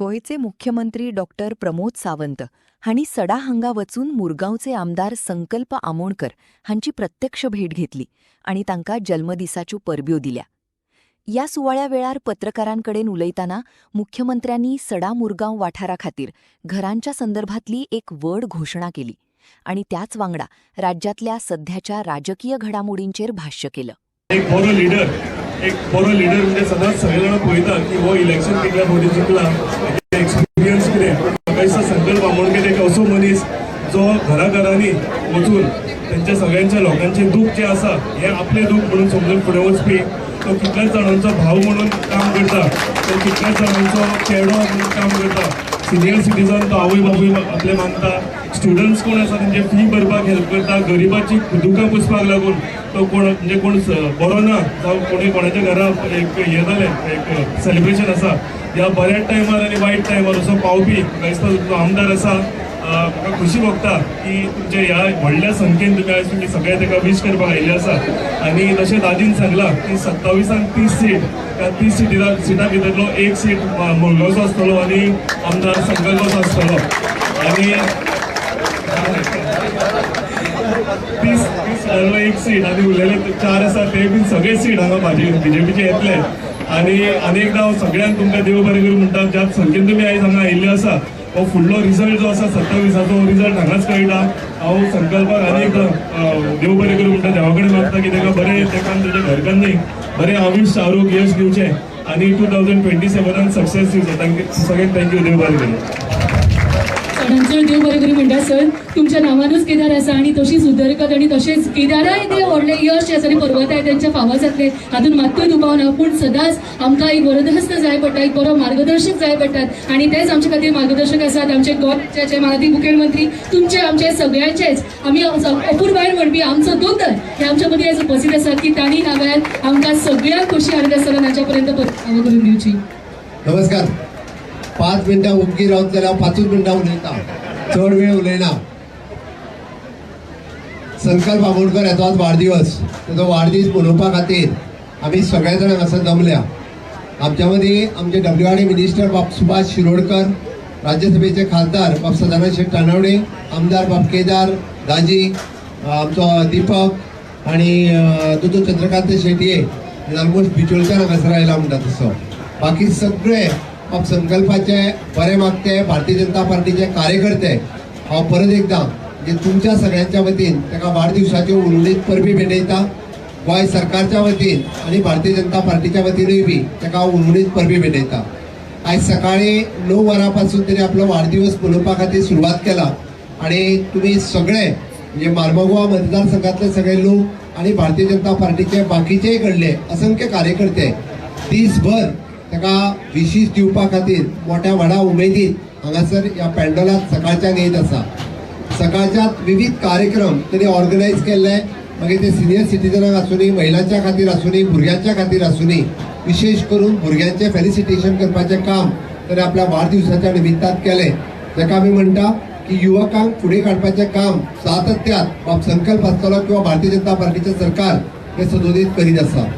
गोयचे मुख्यमंत्री डॉक्टर प्रमोद सावंत हांणी सडा हांगा वचून मुरगांवचे आमदार संकल्प आमोणकर हांची प्रत्यक्ष भेट घेतली आणि तांकां जल्मदिसाच्यो परब्यो दिल्या. या सुवाळ्या वेळार पत्रकारांकडेन उलयतना मुख्यमंत्र्यांनी सडा मुरगांव वाठारा खातीर घरांच्या संदर्भातली एक व्हड घोषणा केली आणि त्याच वांगडा राज्यातल्या सध्याच्या राजकीय घडामोडींचेर भाष्य केलं. एक बरो लीडर म्हणजे सदांच सगळे जाण पळयतात की हो इलेक्शन कितल्या फावटी जिंकला, एक्सपिरियन्स कितें. म्हाका दिसता संकल्प आमोणकर एक असो मनीस जो घराघरांनी वचून त्यांच्या सगळ्यांच्या लोकांचे दूख जे आसा हे आपले दूख म्हणून समजून फुडें वचपी, तो कितल्याच जाणांचो भाव म्हणून काम करता, तो कितल्याच जाणांचो चेडो म्हणून काम करता. सिनियर सिटीजन तो आवय बापूय आपले मानता, स्टुडंट्स कोण आसा तेंचे फी भरपाक हेल्प करता, गरिबाची दुकां पुसपाक लागून तो कोण म्हणजे कोण बरो ना जावं कोणी कोणाच्या घरा एक हे जालें एक सेलिब्रेशन आसा ह्या बऱ्या टायमार आनी वायट टायमार असो पावपी म्हाका दिसता जो आमदार आसा. म्हाका खुशी भोगता की तुमच्या ह्या व्हडल्या संख्येन तुमी आयज तुमी सगळे ताका विश करपाक आयिल्ले आसा. आनी तशें दादीन सांगलां की 27 30 सीट, त्या 30 सिटां भितरलो एक सीट मुरगांवचो आसतलो आनी आमदार संकल्पाचो आसतलो. आनी 30 सीटांतलो एक सीट आनी उरलेले 4 आसा ते बीन सगळे सीट हांगा बीजेपीचे येतले. आनी एकदां हांव सगळ्यांक तुमकां देव बरें करूं म्हणटा. ज्या संख्येन तुमी आयज हांगा आयिल्ले आसा हो फुडलो रिजल्ट जो आसा 27चो रिजल्ट हांगाच कळटा. हांव संकल्पाक आनी एकदां देव बरें करूं म्हणटा, देवा कडेन मागता की ताका बरें तेका आनी तेज्या घरकान्नी बरें आयुश्य आरोग्य यश दिवचें आनी 2027 सक्सेस दिवचें. सगळ्यांक थँक्यू, देव बरें करूं. चड देव बरें करूं म्हणटा सर. तुमच्या नांवानूच केदार आसा आनी तशीच उदरकत आनी तशेंच केदाराय ते व्हडले यश आसा आनी पर्वताय तेंच्या फावा जातले हातून मात्तूय दुबाव ना. पूण सदांच आमकां एक वरदहस्त जाय पडटा, एक बरो मार्गदर्शक जाय पडटात आनी तेच आमचे खातीर मार्गदर्शक आसात आमचे गोंयचे माननीय मुखेलमंत्री, तुमचे आमचे सगळ्यांचेच. आमी अपूर्वायन म्हणपी आमचो दोतोर हे आमच्या मदीं आयज उपस्थित आसात की तांणी हांवें आमकां सगळ्यांक खोशी आनंद आसतना तांच्या पर्यंत फावो करून दिवची. नमस्कार. 5 मिनटां उबगी रावत जाल्यार 5 मिनटां उलयता, चड वेळ उलयना. संकल्प आमोणकर येतो आज वाडदिवस, तेजो वाडदीस मनोवपा खातीर आमी सगळे जाण हांगासर जमल्या. आमच्या मदीं आमचे WRD मिनिस्टर बाब सुभाष शिरोडकर, राज्यसभेचे खासदार बाब सदानंद शेट तानावडे, आमदार बाब केदार दाजी, आमचो दीपक आनी दोतोर चंद्रकांत शेटये ऑलमोस्ट बिचोलच्यान हांगासर आयला म्हणटा तसो. बाकी सगळे बाब संकल्पाचे बरे मागते भारतीय जनता पार्टीचे कार्यकर्ते हांव परत एकदां म्हणजे तुमच्या सगळ्यांच्या वतीन ताका वाडदिवसाच्यो उर्वरीत परबी भेटयता. गोंय सरकारच्या वतीन आनी भारतीय जनता पार्टीच्या वतीनूय बी ताका उर्वरीत परबी भेटयता. आयज सकाळी 9 वरां पासून तरी आपलो वाडदिवस मनोवपा खातीर सुरवात केला आनी तुमी सगळे म्हणजे मार्मगोवा मतदारसंघातले सगळे लोक आनी भारतीय जनता पार्टीचे बाकीचेय कडले असंख्य कार्यकर्ते दीसभर ताका विशीस दिवपा खातीर मोठ्या व्हडा उमेदीन हांगासर ह्या पॅन्डलांत सकाळच्यान येत आसा. सकाळच्यात विविध कार्यक्रम तरी ऑर्गनायज केल्ले, मागीर ते सिनियर सिटीजनाक आसूनी, महिलांच्या खातीर आसूनी, भुरग्यांच्या खातीर आसूनी, विशेष करून भुरग्यांचे फेलिसिटेशन करपाचें काम तरी आपल्या वाडदिवसाच्या निमित्तान केलें. ताका आमी म्हणटा की युवकांक फुडें काडपाचें काम सातत्यान बाब संकल्प आसतलो किंवा भारतीय जनता पार्टीचें सरकार हे सदोदीत करीत आसा.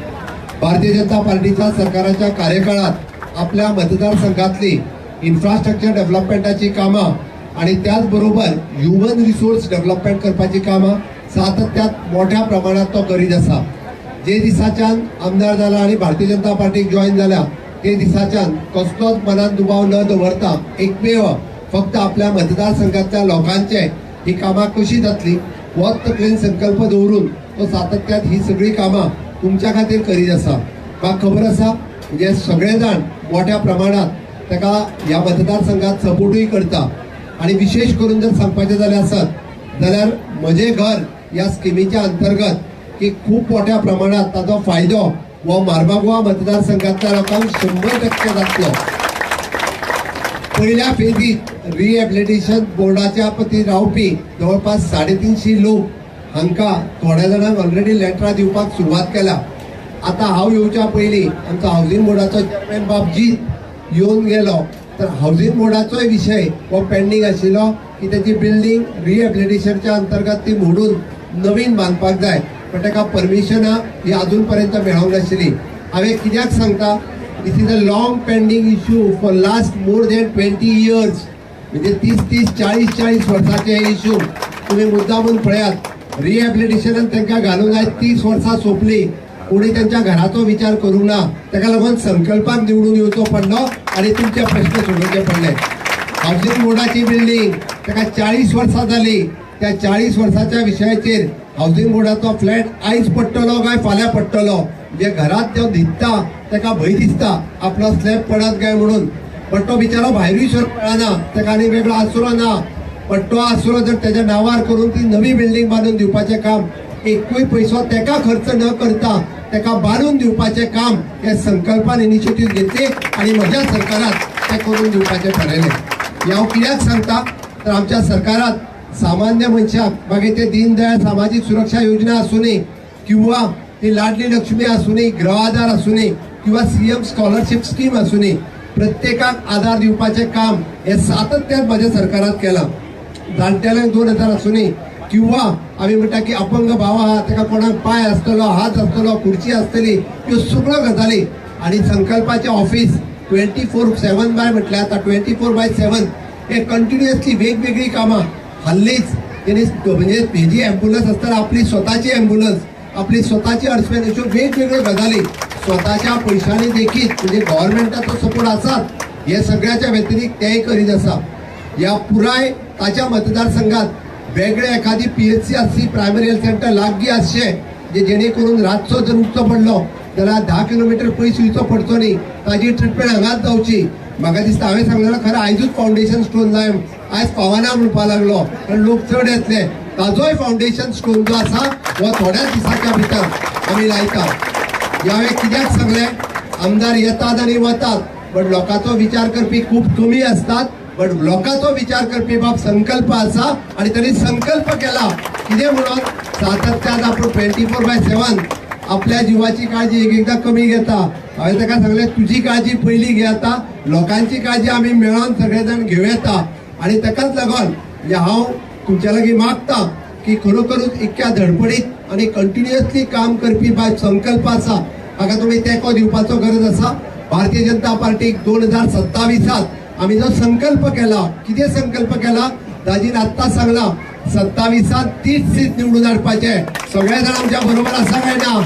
भारतीय जनता पार्टीच्या सरकाराच्या कार्यकाळात आपल्या मतदारसंघातली इन्फ्रास्ट्रक्चर डेव्हलपमेंटाची कामां आणि त्याचबरोबर ह्युमन रिसोर्स डेव्हलपमेंट करपाची कामां सातत्यात मोठ्या प्रमाणात तो करीत आसा. जे दिसाच्यान आमदार जाला आणि भारतीय जनता पार्टीक जॉईन जाल्या ते दिसाच्यान कसलोच मनात दुबाव न दवरता एकमेव फक्त आपल्या मतदारसंघातल्या लोकांचे ही कामां कशी जातली होच तकलेन संकल्प दवरून तो सातत्यात ही सगळी कामां तुमच्या खातीर करीत आसा. म्हाका खबर आसा म्हणजे सगळे जाण मोठ्या प्रमाणात ताका ह्या मतदारसंघात सपोर्टूय करता आणि विशेष करून जर सांगपाचें जाल्यार आसत जाल्यार म्हजे घर ह्या स्किमीच्या अंतर्गत की खूप मोठ्या प्रमाणात ताचो फायदो हो मार्मागोवा मतदारसंघातल्या लोकांक 100% जातलो. पहिल्या फेजीत रिहॅबिलिटेशन बोर्डाच्या पती रावपी जवळपास 350 लोक हांकां थोड्या जाणांक ऑलरेडी लेटरां दिवपाक सुरवात केल्या. आता हांव येवच्या पयलीं आमचो हावजींग बोर्डाचो चेअरमॅन बाब जीत येवन गेलो तर हावजींग बोर्डाचोय विशय हो पेंडींग आशिल्लो की त्याची बिल्डींग रिहॅबिलिटेशनच्या अंतर्गत ती मोडून नवीन बांदपाक जाय, पण ताका परमिशनां ही अजून पर्यंत मेळोंक नाशिल्ली. हांवें कित्याक सांगता this is a long pending issue for last more than 20 years. म्हणजे 30-40 वर्साचे इश्यू तुम्ही मुद्दामून पळयात. रिहॅबिलिटेशनान तांकां घालूंक जाय 30 वर्सां सोंपली, कोणी त्यांच्या घराचो विचार करूंक ना. ताका लागून संकल्पाक निवडून येवचो पडलो आणि तुमचे प्रश्न सोडोवचे पडले. हाऊसिंग बोर्डाची बिल्डींग ताका 40 वर्सां जाली. त्या 40 वर्साच्या विशयाचेर हाऊसिंग बोर्डाचो फ्लॅट आयज पडटलो काय फाल्यां पडटलो, म्हणजे घरात जो न्हिदता ताका भंय दिसता आपलो स्लॅब पडत काय म्हणून. पण तो बिचारो भायरूय सरूंक मेळना, ताका आनी वेगळो आसरो ना. पण तो आसरो जर त्याच्या नावार करून ती नवी बिल्डींग बांदून दिवपाचें काम, एकूय पयसो ताका खर्च न करता ताका बांदून दिवपाचें काम हे संकल्पान इनिशिएटीव्ह घेतली आणि म्हज्या सरकारात ते करून दिवपाचें ठरयलें. हांव कित्याक सांगता तर आमच्या सरकारात सामान्य मनशाक मागीर ते दीनदयाळ सामाजिक सुरक्षा योजना आसूनी किंवा ती लाडली लक्ष्मी आसूनी, गृह आधार आसूनी किंवा सीएम स्कॉलरशिप स्कीम आसूनी, प्रत्येकाक आधार दिवपाचें काम हे सातत्यान म्हज्या सरकारात केलां. जाणटेल्यांक 2000 आसूनी किंवा आमी म्हणटा की अपंग भाव आहा ताका कोणाक पांय आसतलो, हात आसतलो, खुर्ची आसतली, ह्यो सगळ्यो गजाली. आणि संकल्पाचें ऑफिस 24/7 बाय म्हटल्यार आतां 24/7 हे कंटिन्युअसली वेगवेगळी कामां. हल्लीच तेणी म्हणजे हेजी एम्ब्युलन्स आसतना आपली स्वताची एम्ब्युलन्स, आपली स्वताची अर्समेन, अश्यो वेगवेगळ्यो गजाली स्वताच्या पयशांनी देखीत म्हणजे गव्हर्नमेंटाचो सपोर्ट आसात. हे सगळ्याच्या व्यतिरिक्त तेय करीत आसा. या पुराय ताच्या मतदारसंघात वेगळे एखादी PHC आसची, प्रायमरी हेल्थ सेंटर लागीं आसचें, जे जेणे करून रातचो जर उठचो पडलो जाल्यार 10 किलोमीटर पयस वयचो पडचो न्ही, ताजी ट्रिटमेंट हांगाच जावची. म्हाका दिसता हांवें सांगलें खरें आयजूच फावंडेशन स्टोन जाय, आयज पावना म्हणपा लागलो कारण लोक चड येतले. ताजोय फावंडेशन स्टोन जो आसा हो थोड्याच दिसाच्या भितर आमी लायता. हांवें कित्याक सांगलें, आमदार येतात आनी वतात पण लोकांचो विचार करपी खूब कमी असतात. पण लोकांचो विचार करपी बाब संकल्प आसा आणि त्यांनी संकल्प केला कितें म्हणून सातत्यान आपूण 24/7 आपल्या जिवाची काळजी एकदा कमी घेता. हांवें ताका सांगलें तुजी काळजी पयली घे, आता लोकांची काळजी आमी मेळोन सगळे जाण घेवं येता. आणि ताकाच लागून म्हणजे हांव तुमच्या लागीं मागता की खरोखरूच इतक्या धडपडीत आणि कंटिन्युअसली काम करपी बाय संकल्प आसा, हाका तुमी तेंको दिवपाचो गरज आसा. भारतीय जनता पार्टीक 2027 आम्ही जो संकल्प केला, किती संकल्प केला दाजीन आत्ता सांगला, 27 30 सीट निवडून हाडपाचे. सगळे जण आमच्या बरोबर आसा काय ना?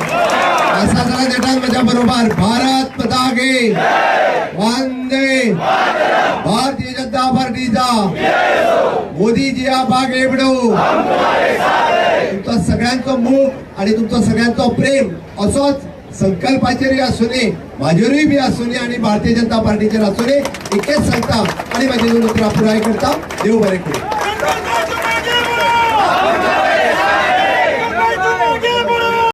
असा जरा देतात माझ्या बरोबर. भारत माता की वंदे भारतीय जनता पार्टीचा मोदीजी बाग एवढो तुमचा सगळ्यांचं मोग आणि तुमचा सगळ्यांचं प्रेम असोच संकल्पाचेरय आसूनी, म्हाजेरूय बी आसूनी आणि भारतीय जनता पार्टीचेर आसूनी. एकच सांगता आणि माझी दोन उतरां पुराय करता. देव बरें करूं.